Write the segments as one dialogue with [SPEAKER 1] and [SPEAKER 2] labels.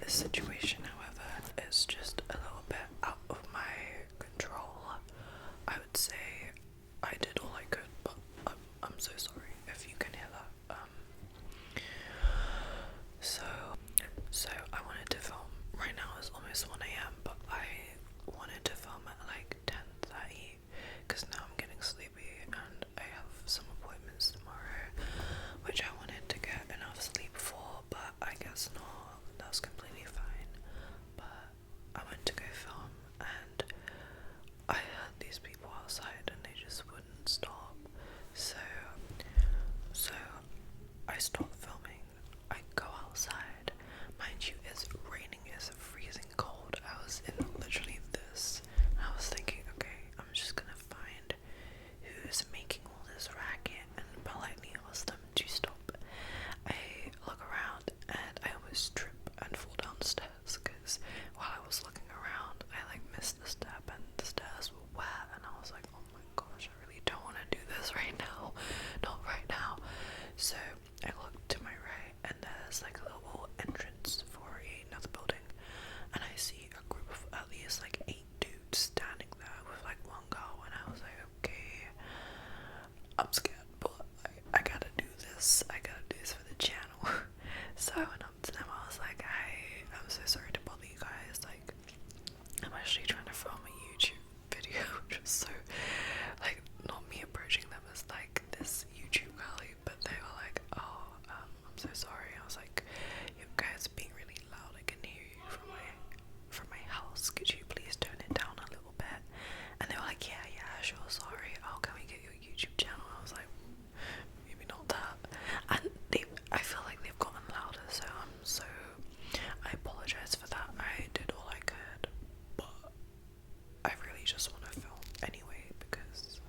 [SPEAKER 1] This situation, however, is just a little bit out of my control. I would say I did all I could, but I'm so sorry if you can hear that. So I wanted to film. Right now it's almost 1 a.m, but I wanted to film at like 10:30 because now I'm getting sleepy and I have some appointments tomorrow, which I wanted to get enough sleep for, but I guess not. That's completely fine. But I went to go film and I heard these people outside and they just wouldn't stop. So I stopped filming. I go outside. Mind you, it's raining, it's freezing cold. I was in literally this. I was thinking, okay, I'm just gonna find who's making all this racket and politely ask them to stop. I look around and I almost trip and fall down the stairs because while I was looking around, I like missed the step and the stairs were wet and I was like, oh my gosh, I really don't want to do this right now. Not right now. So I look to my right and there's like a little entrance for another building and I see a group of at least like 8 dudes standing there with like one girl and I was like, okay, I'm scared, but I gotta do this. I gotta do this for the channel. So I went up to them. I was like, hey, I'm so sorry to bother you guys. Like, I'm actually trying to film a YouTube video, which was so, like, not me approaching them as like this YouTube girly, but they were like, oh, I'm so sorry. I was like, you guys are being really loud. I can hear you from my house. Could you please turn it down a little bit? And they were like, yeah, sure, sorry. Oh, can we get your YouTube channel? I was like, maybe not that. And I feel like they've gotten louder, so I apologize for that. I did all I could, but I really just want to film anyway because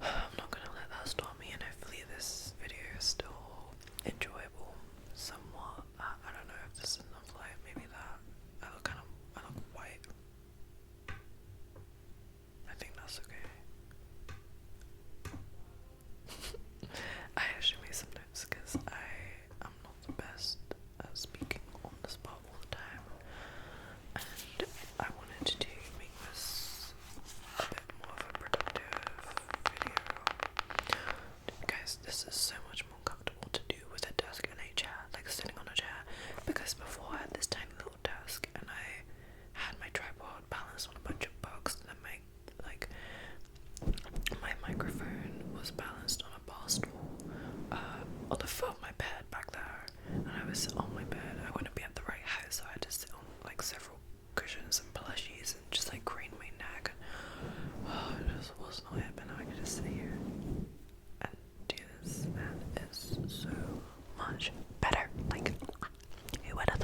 [SPEAKER 1] I'm not gonna let that stop me, and hopefully this video is still enjoyable somewhat. I don't know if this is enough light, maybe that. I look white. I think that's okay. I actually made some notes because I am not the best at speaking on the spot all the time, and I wanted to make this a bit more of a productive video. Guys, this is so much more comfortable to do with a desk and a chair, like sitting on a chair, because before I had this tiny little desk and I had my tripod balanced on a bunch of books and then my microphone was balanced on a bar stool on the foot of my bed back there, and I was on my bed. I wouldn't be at the right height, so I had to sit on like several cushions and plushies and just like crane my neck. It just was not it, but now I can just sit here and do this, and it's so much better. Like, who would have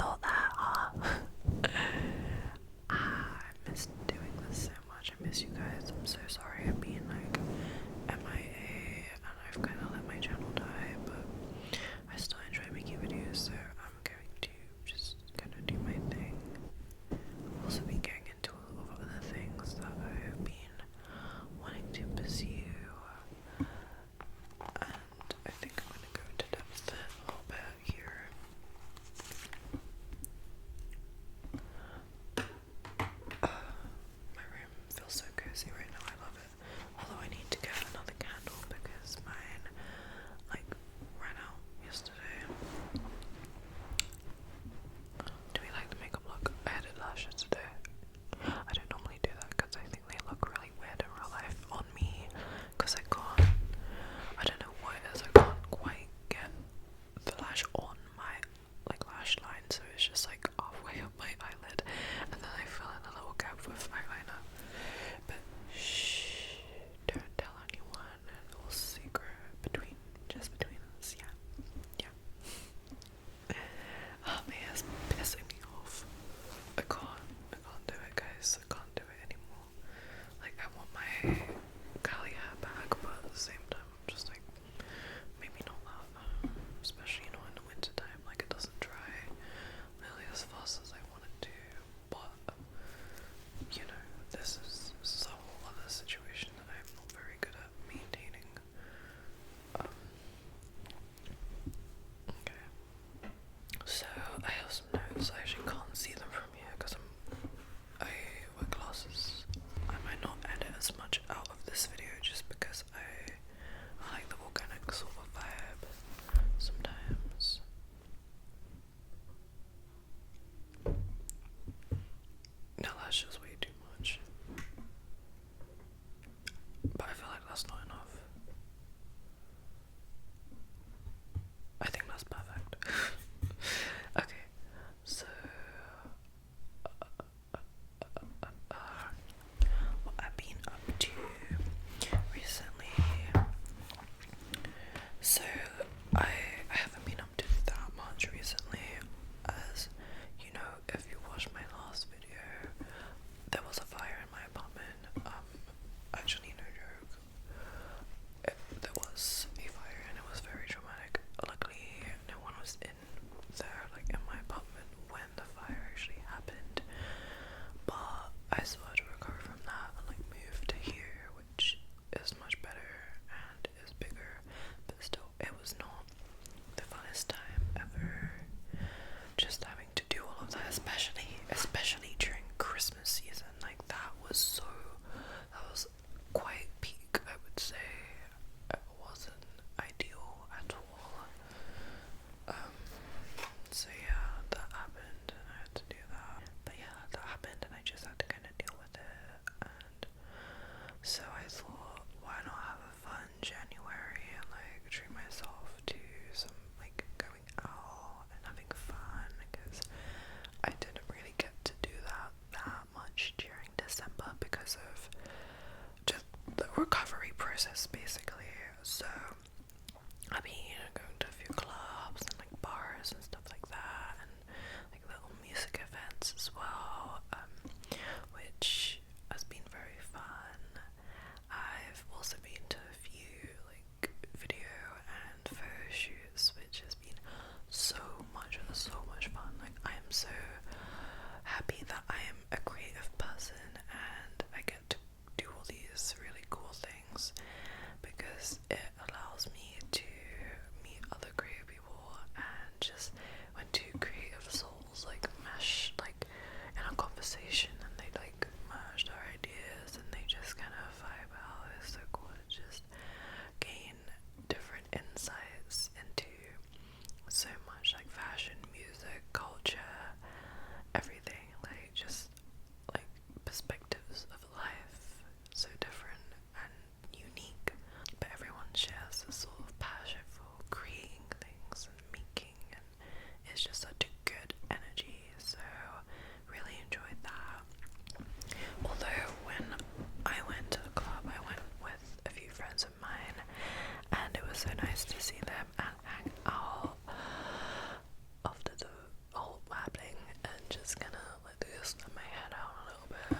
[SPEAKER 1] just gonna let this let my head out a little bit.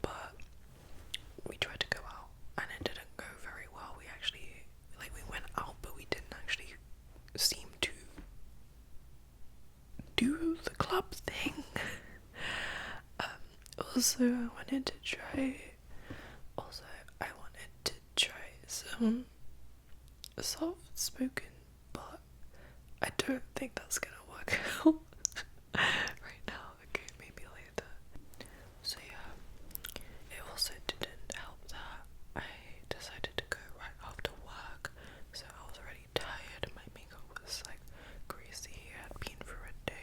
[SPEAKER 1] But we tried to go out and it didn't go very well. We actually, like, we went out but we didn't actually seem to do the club thing. Also I wanted to try some soft spoken, but I don't think that's gonna work out right now. Okay, maybe later. So yeah, it also didn't help that I decided to go right after work, so I was already tired and my makeup was like greasy. I had been for a day.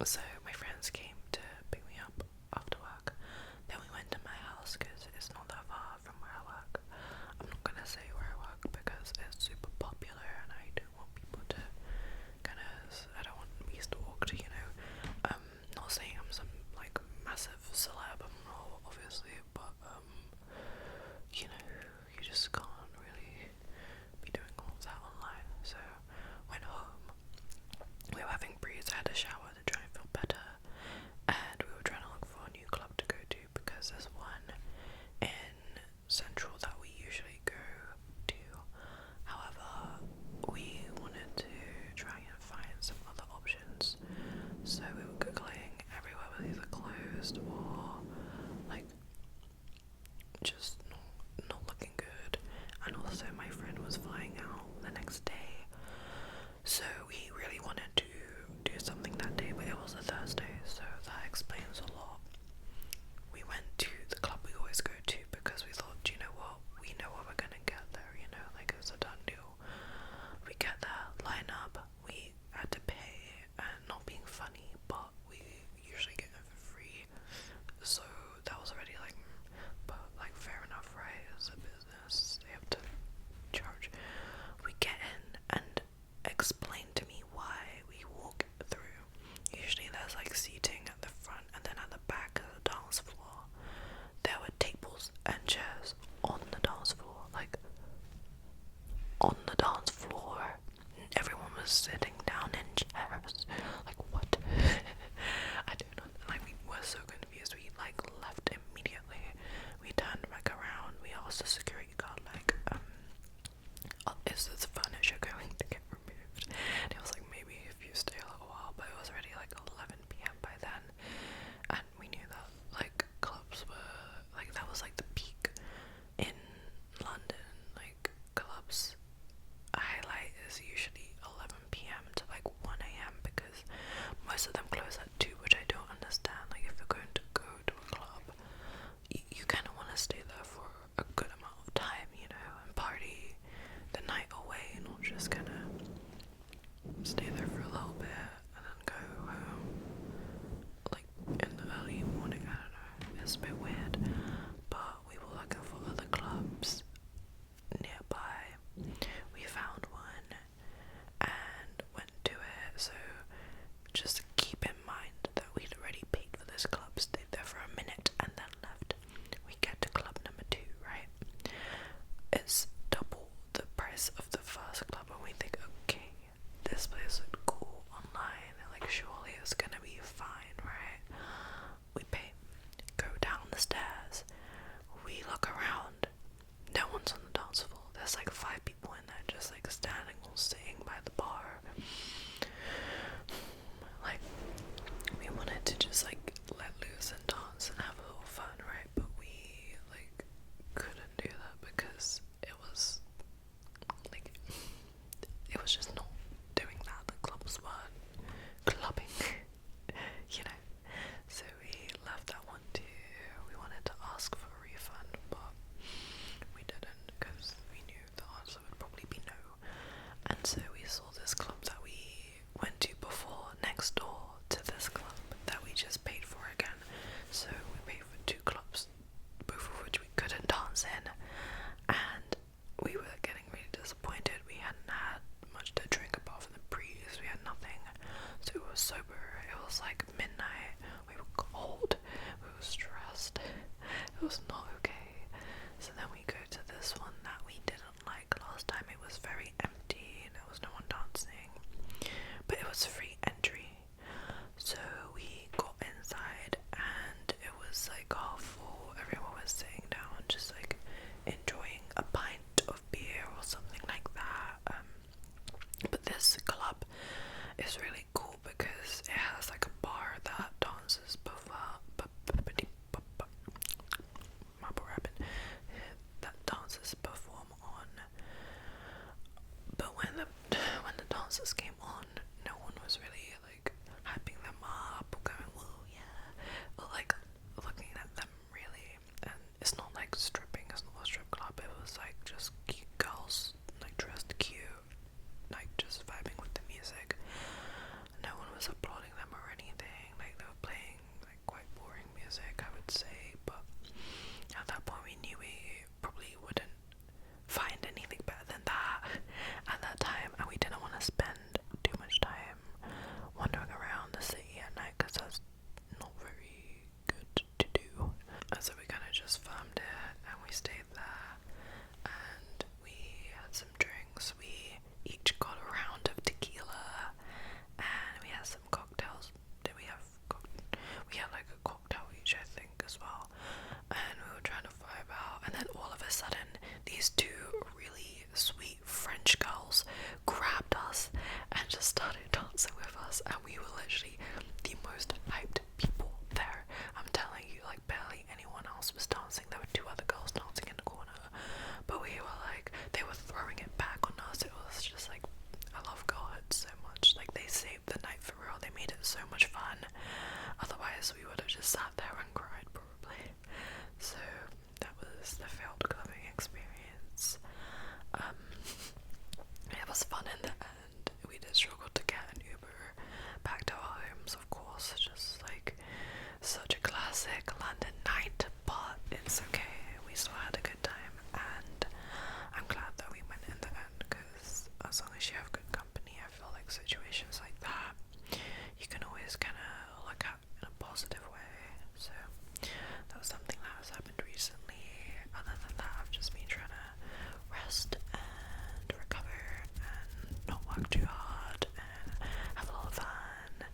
[SPEAKER 1] So my friends came to pick me up after work. Then we went to my house because it's not that far from where I work. I'm not gonna say where I work dancers came on, no one was really like hyping them up or going, whoa, yeah, or like looking at them really. And it's not like stripping, it's not a strip club, it was like just cute girls, like dressed cute, like just vibing with the music. No one was applauding them or anything, like they were playing like quite boring music, I would say, but at that point we knew we probably wouldn't find anything better than that at that time, and we didn't want to spend too much time wandering around the city at night because that's not very good to do. And so we kind of just farmed it and we stayed there and we had some drinks. We each got a round of tequila and we had some cocktails. Did we have we had like a cocktail each, I think, as well, and we were trying to vibe out, and then all of a sudden these two really sweet French girls grabbed us and just started dancing with us, and we were literally the most hyped people there. I'm telling you, like barely anyone else was dancing. There were two other girls dancing in the corner, but we were like, they were throwing it back on us. It was just like, I love girlhood so much. Like they saved the night for real. They made it so much fun. Otherwise we would have just sat there and cried probably. So that was the failed clubbing experience. It was fun in the end. We did struggle to get an Uber back to our homes, of course. Just like such a classic London night, but it's okay. We still had a good time, and I'm glad that we went in the end, because as long as you have good company, I feel like situations like that you can always kind of look at in a positive way. So that was something that has happened recently. Other than that, I've just been trying to rest and recover and not work too hard and have a lot of fun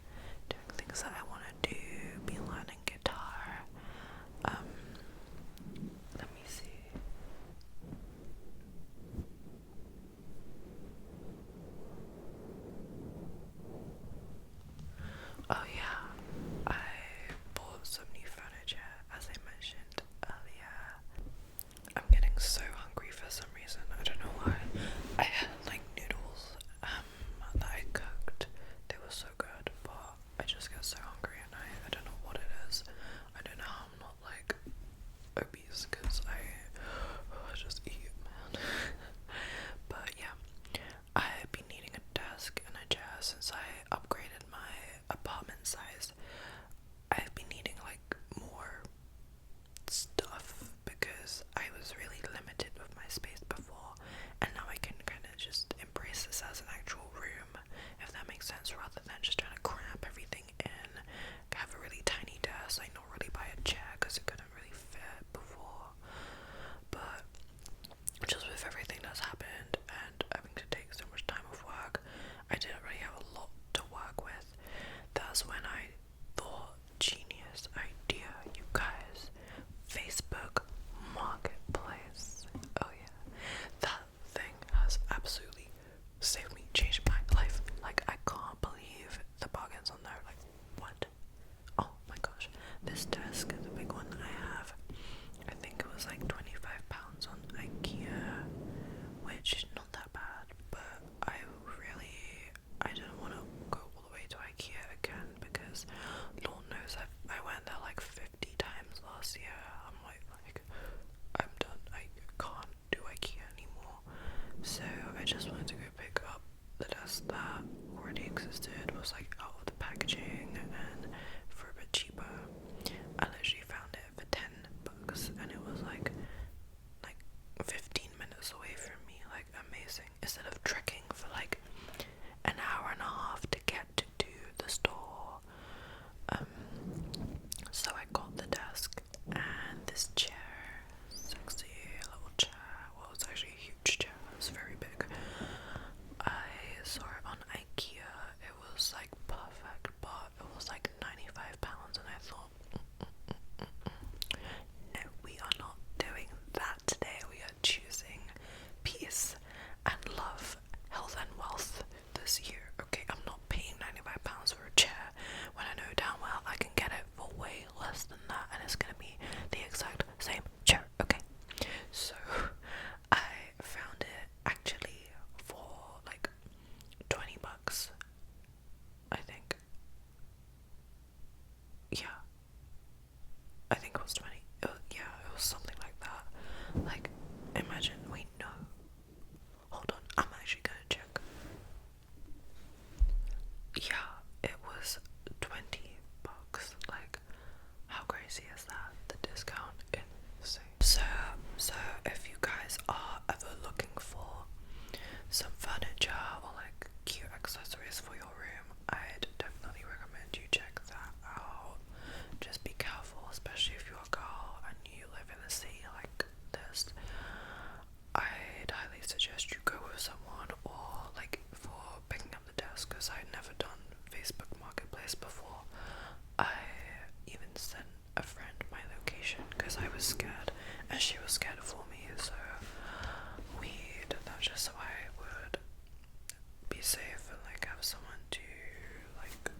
[SPEAKER 1] doing things that I want to do, be learning guitar. Let me see. Oh yeah, I bought some new furniture, as I mentioned earlier. I'm getting so hungry for some reason, I don't know why. I had like noodles that I cooked. They were so good, but I just get so hungry at night. I don't know what it is. I don't know how I'm not like obese, because I just eat, man. But yeah, I've been needing a desk and a chair since I upgraded my apartment size. I've been needing like more stuff because I was really limited with my space before, and now I can kind of just embrace this as an actual room, if that makes sense, rather than just trying to cramp everything in. Have a really tiny desk, like not really buy a chair because it couldn't really fit before. But just with everything that's happened and having to take so much time off work, I didn't really have a lot to work with. That's when I thought, genius idea, you guys, Facebook Marketplace. Oh yeah, that thing has absolutely saved me, changed my life. Like I can't believe the bargains on there. Like what? Oh my gosh, this desk, the big one that I have, I think it was like £25 on IKEA, which not that bad, but I didn't want to go all the way to IKEA again, because Lord knows I went there like 50 times last year. I'm like I'm done. I can't do IKEA anymore. So I just wanted to go pick up the desk that already existed, was like out of the packaging and for a bit cheaper. I literally found it for $10 and it was like 15 minutes away from me. Like amazing. Instead of trekking for like an hour and a half to get to the store. So I got the desk and this chair, sexy little chair. Well, it's actually a huge chair. It was very big. I saw it on IKEA. It was like perfect, but it was like £95, and I thought, no, we are not doing that today. We are choosing peace and love, health and wealth this year. Okay, I'm not paying £95 for a chair when I know damn well I can get it for way less than that, and it's gonna be the exact same chair. Okay, so I found it actually for like $20, because I was scared and she was scared for me, so we did that just so I would be safe and like have someone to like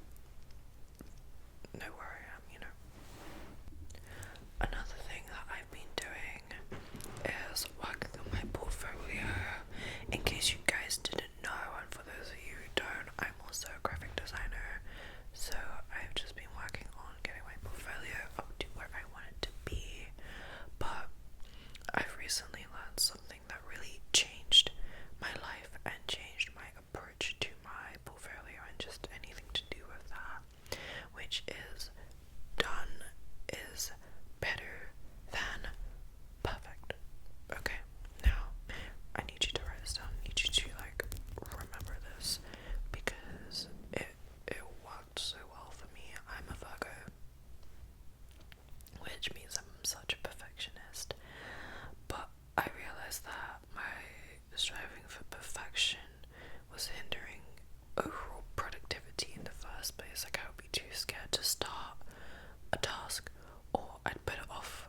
[SPEAKER 1] know where I am, you know. Another thing that I've been doing is working on my portfolio. In case you guys didn't know, and for those of you who don't, I'm also a graphic designer, so I've just been working on getting my portfolio up to where I want it to be. But I've recently learned something that really changed my life and changed my approach to my portfolio and just anything to do with that, which is done is better than perfect. Okay, now I need you to write this down. I need you to like remember this because it worked so well for me. I'm a Virgo, which means I'm such a perfectionist. But I realized that my striving for perfection was hindering overall productivity in the first place. Like I would be too scared to start a task, or I'd put it off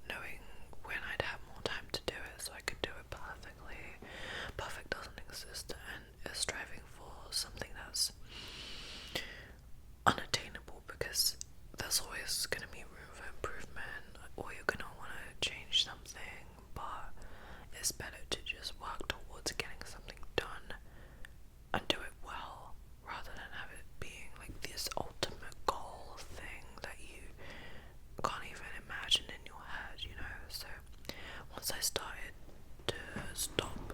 [SPEAKER 1] knowing when I'd have more time to do it so I could do it perfectly. Perfect doesn't exist, and is striving for something that's unattainable because there's always going to be room for improvement, or you're going to want to change something, but it's better to just work towards getting something done and do it well rather than have it being like this ultimate goal thing that you can't even imagine in your head, you know. So once I started to stop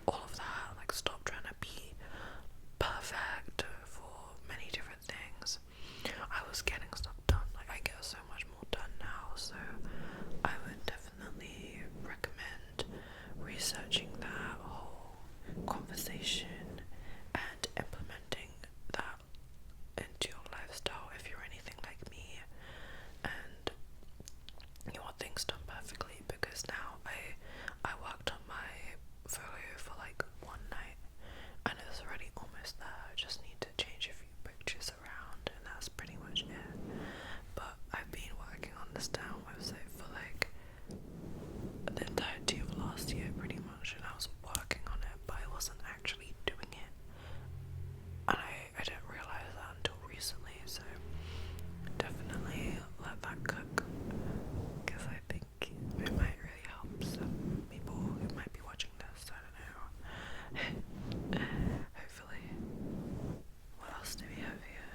[SPEAKER 1] all of that, like stop trying to be perfect for many different things, I was getting stuff done. Like I get so much more done now, so I would definitely recommend researching that whole conversation and implementing that into your lifestyle if you're anything like me and you want things done perfectly. Because now I worked on my folio for like one night and it's already almost there. I just need to change a few pictures around and that's pretty much it. But I've been working on this down website for like the entirety of last year pretty much, and I was working on it but I wasn't actually doing it, and I didn't realize that until recently, so definitely let that cook because I think it might really help some people who might be watching this. I don't know. Hopefully. What else do we have here?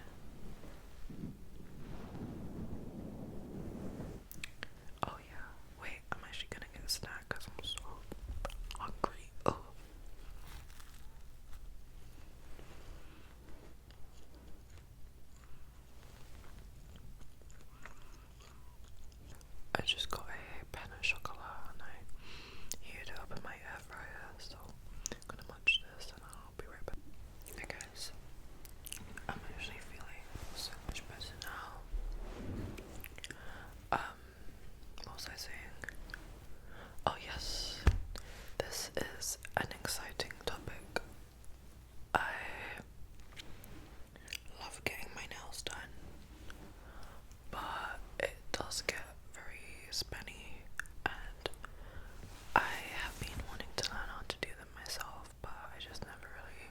[SPEAKER 1] Oh yeah, wait, I'm actually gonna get a snack because I'm so hungry. Oh. I just got a pan of chocolate and I heated it up in my air fryer, so I'm gonna munch this and I'll be right back. Hey guys, I'm actually feeling so much better now. What was I saying? Oh yes, this is an exciting topic. I love getting my nails done, but it does get very spenny, and I have been wanting to learn how to do them myself, but I just never really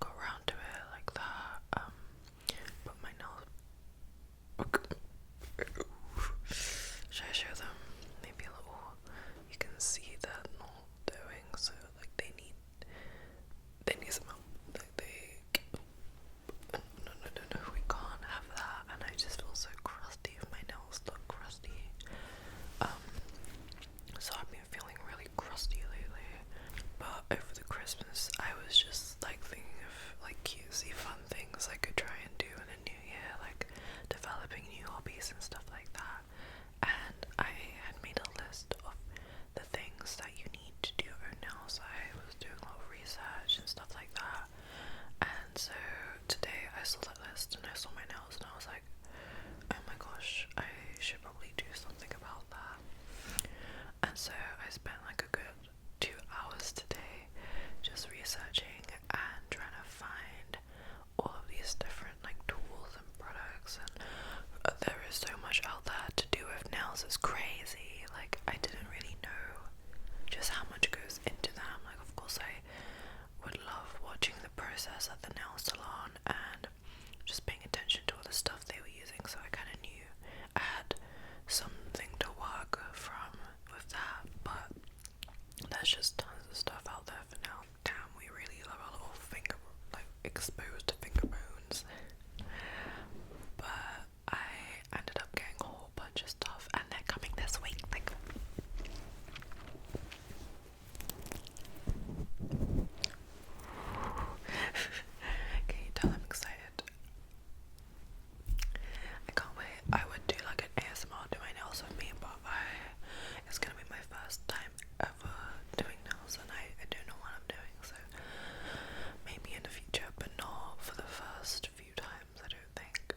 [SPEAKER 1] got around to it like that. But my nails, should I show them? Maybe a little. You can see that not doing so. Like they need some help. Like no, we can't have that. And I just feel so crusty if my nails look crusty. So I've been feeling really crusty lately. But over the Christmas, I was just like thinking of like cutesy fun things I could try and do in the new year, like developing new hobbies and stuff like that. And I had made a list of the things that you need to do your own nails. I was doing a lot of research and stuff like that. And so today I saw that list and I saw my nails and I was like, oh my gosh, I should probably do something about that. And so I spent like a good 2 hours today just researching and trying to find all of these different like tools and products, and there is so much out there to do with nails. It's crazy. process at the nail salon and just paying attention to all the stuff they were using, so I kind of knew I had something to work from with that. But there's just tons of stuff out there for now. Damn, we really love our little finger, like exposed finger bones. But I ended up getting a whole bunch of stuff, and they're coming this week. Like, can you tell I'm excited? I can't wait. I would do like an ASMR do my nails with me, but it's gonna be my first time ever doing nails, and I don't know what I'm doing, so maybe in the future, but not for the first few times, I don't think.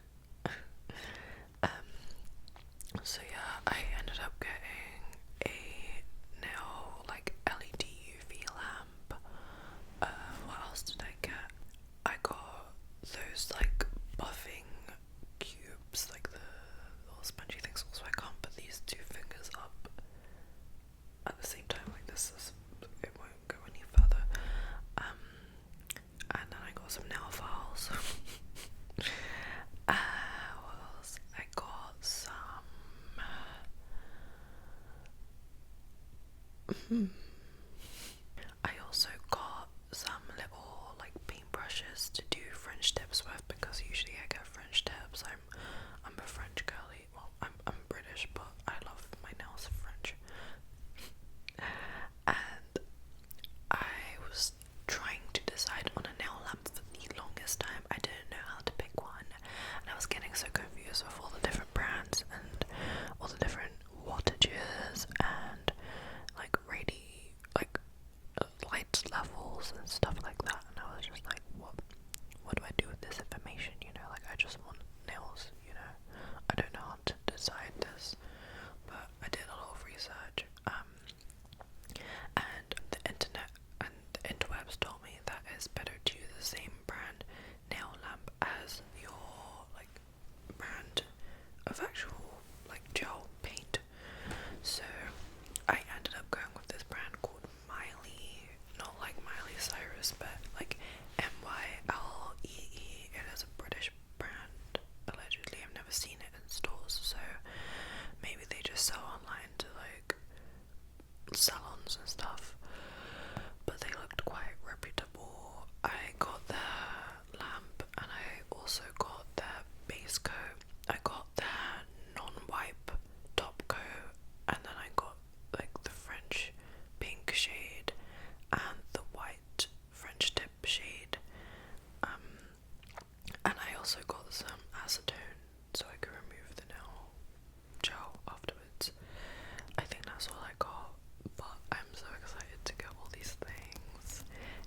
[SPEAKER 1] So yeah, I ended up getting a nail like LED UV lamp. What else did I get? I got those like buffing cubes, like the little spongy things, so I can't put these two fingers up at the same time like this, it won't go any further. And then I got some nail files. What else? I got some I also got some little like paintbrushes to do French tips with, because usually I get French tips. I'm a French girly. Well, I'm British, but I love my nails French. And I was trying to decide on a nail lamp for the longest time. I didn't know how to pick one, and I was getting so confused with all the different brands and all the different wattages and like light levels and stuff like that. And I was just like, what do I do with this information? You know, like I just want nails. You know, I don't know how to decide this, but I did a lot of research. And the internet and the interwebs told me that it's better to use the same brand nail lamp as your like brand of actual like gel paint. So I ended up going with this brand called Miley, not like Miley Cyrus, but like Mylee. It is a British brand, allegedly. I've never seen it in stores, so maybe they just sell online to like salons and stuff, but they looked quite reputable. I got their lamp, and I also got their base coat. I got their non-wipe top coat, and then I got like the French pink shade and the white French tip shade, and I also got some acetone so I could remove the nail gel afterwards. I think that's all I got, but I'm so excited to get all these things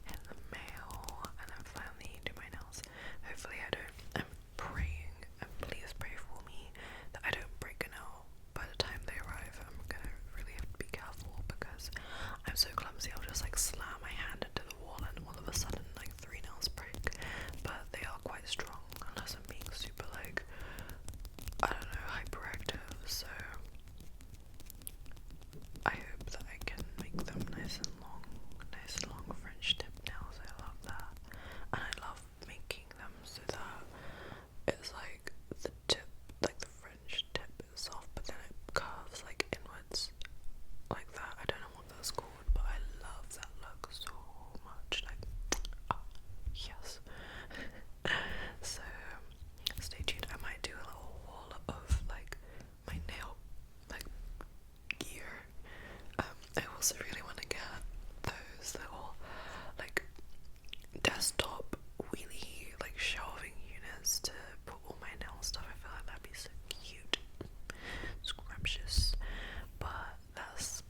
[SPEAKER 1] in the mail and then finally do my nails. Hopefully I don't, I'm praying, and please pray for me that I don't break a nail by the time they arrive. I'm gonna really have to be careful because I'm so clumsy. I'll just like slam my hand into the wall and all of a sudden like 3 nails break, but they are quite strong unless I'm being super like, I don't know, hyperactive, so I hope that I can make them nice long French tip nails. I love that, and I love making them so that it's like the tip, like the French tip itself, but then it curves like inwards, like that. I don't know what that's called, but I love that look so much. Like, yes. So stay tuned. I might do a little haul of like my nail like gear. I also really want to get those little like desktop wheelie like shelving units to put all my nail stuff. I feel like that'd be so cute, scrumptious. But that's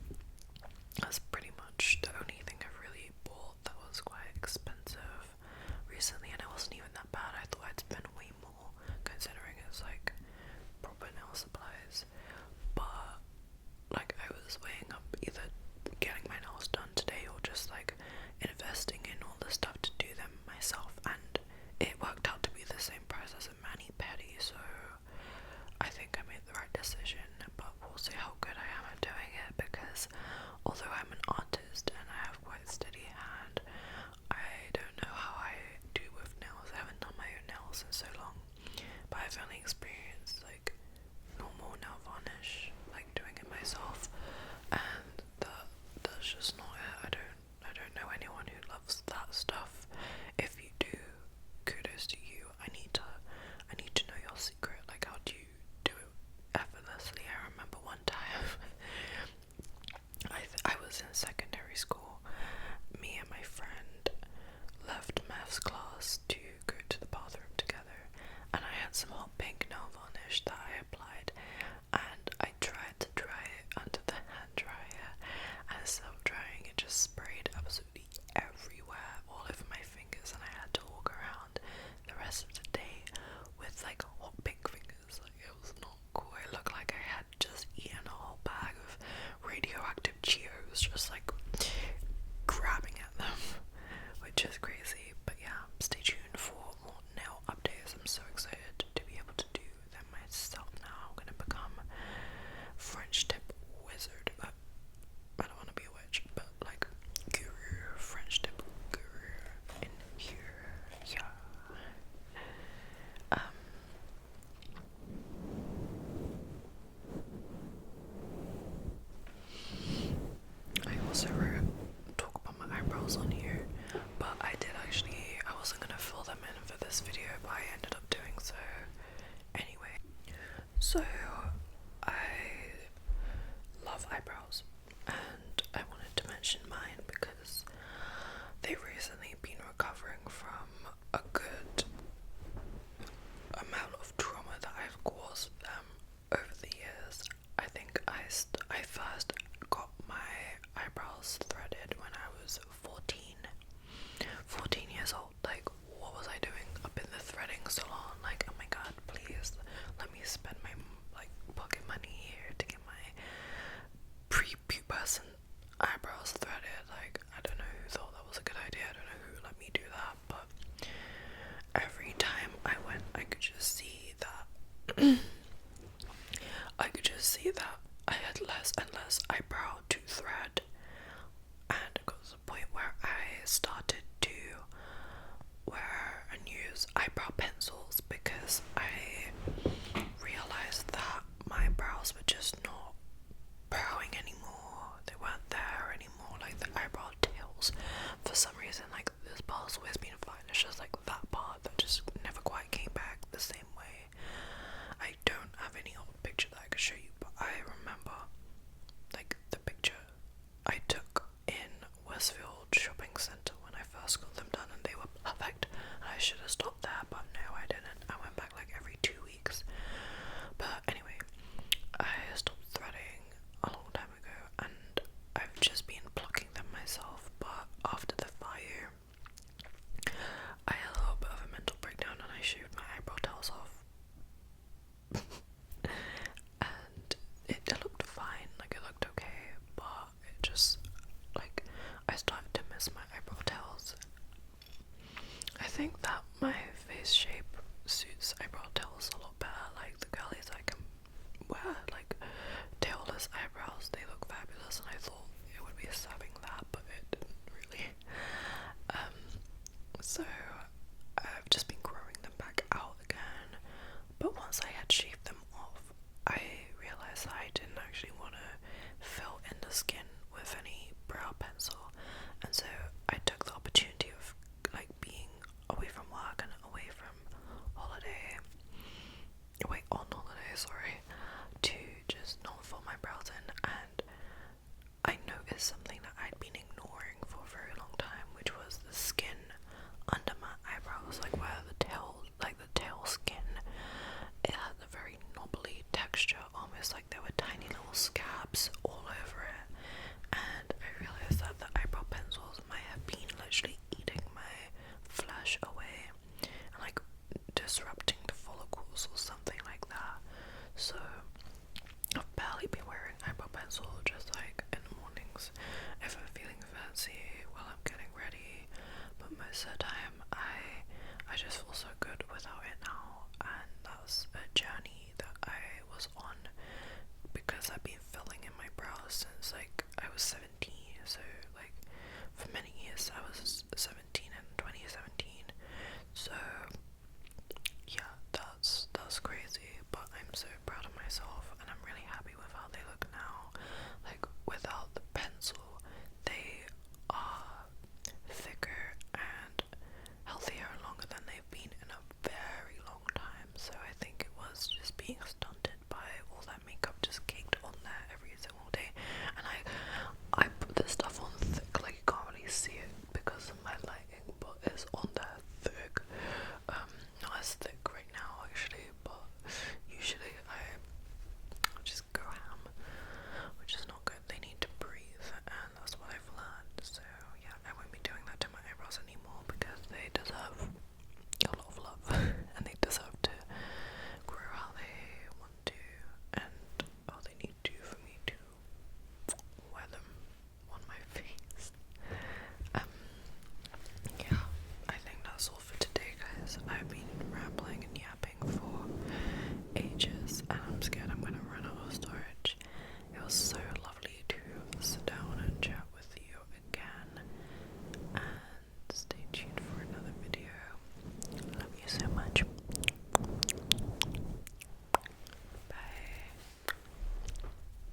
[SPEAKER 1] pretty much the only thing I've really bought that was quite expensive recently, and it wasn't even that bad. I thought I'd spend way more considering it's like proper nail supplies, but like I was weighing up either getting my nails done today or just like investing in all the stuff to do them myself. experienced like normal nail varnish, like doing it myself, and that's just not it. I don't know anyone who loves that stuff. If you do, kudos to you. I need to know your secret. Like, how do you do it effortlessly? I remember one time I was in secondary school. Me and my friend left maths class to go to the bathroom together, and I had some hot pink nail varnish that I applied, and I tried to dry it under the hand dryer, and instead of drying, it just sprayed absolutely everywhere, all over my fingers, and I had to walk around the rest of the day with like hot pink fingers. Like, it was not cool. It looked like I had just eaten a whole bag of radioactive Cheetos, just like grabbing at them, which is crazy. But yeah, stay tuned for more nail updates. I'm so excited to be able to do them myself now. I'm gonna become French tip wizard. I don't want to be a witch, but like guru, French tip guru in here. Yeah. I also wrote talk about my eyebrows on here, but I wasn't gonna fill them in for this video, but I ended up doing so anyway. So I love eyebrows, and I wanted to mention mine because they've recently been recovering from a good amount of trauma that I've caused them over the years. I think I first got my eyebrows threaded when I was 14 years old. Like, what was I doing up in the threading salon? Like, oh my god, please let me spend my like pocket money here to get my pre-pubescent eyebrows threaded. Like, I don't know who thought that was a good idea. I don't know who let me do that, but every time I went, I could just see that I had less and less eyebrow to thread, and it got to the point where I started to wear and use eyebrow pencils because I realized that my brows were just not browing anymore. They weren't there anymore, like the eyebrow tails. For some reason, like, this part's always been fine. It's just like that part that just never quite came back the same way. I don't have any old picture that I could show you, but I remember like the picture I took in Westfield Shopping Centre when I first got them done, and they were perfect. I should have stopped there, but no, I didn't. I went back like every 2 weeks. But anyway, I stopped threading a long time ago, and I've just been plucking them myself. But after the fire, I had a little bit of a mental breakdown, and I shaved my eyebrow tails off. And it looked fine, like it looked okay, but it just, like, I started to miss my eyebrow tails. I think that my face shape suits eyebrow tails a lot better. Like, the girlies I can wear like tailless eyebrows, they look fabulous, and I thought it would be serving that, but it didn't really. So I've just been growing them back out again, but once I had shaved them off, I realized that I didn't actually want to fill in the skin with any brow pencil, and so I took the opportunity of like being away from work and away from on holiday, sorry, to just not fill my brows in. And I noticed something that I'd been ignoring for a very long time, which was the skin under my eyebrows, like where the tail skin, it had a very knobbly texture, almost like there were tiny little scabs all over it. And I realized that the eyebrow pencils might have been literally eating my flesh away and like disrupting the follicles or something like that. So I've barely been wearing eyebrow pencil, just like in the mornings if I'm feeling fancy while I'm getting ready, but most of the time I just feel so good without it now. And that's a journey that I was on because I've been filling in my brows since like I was 17.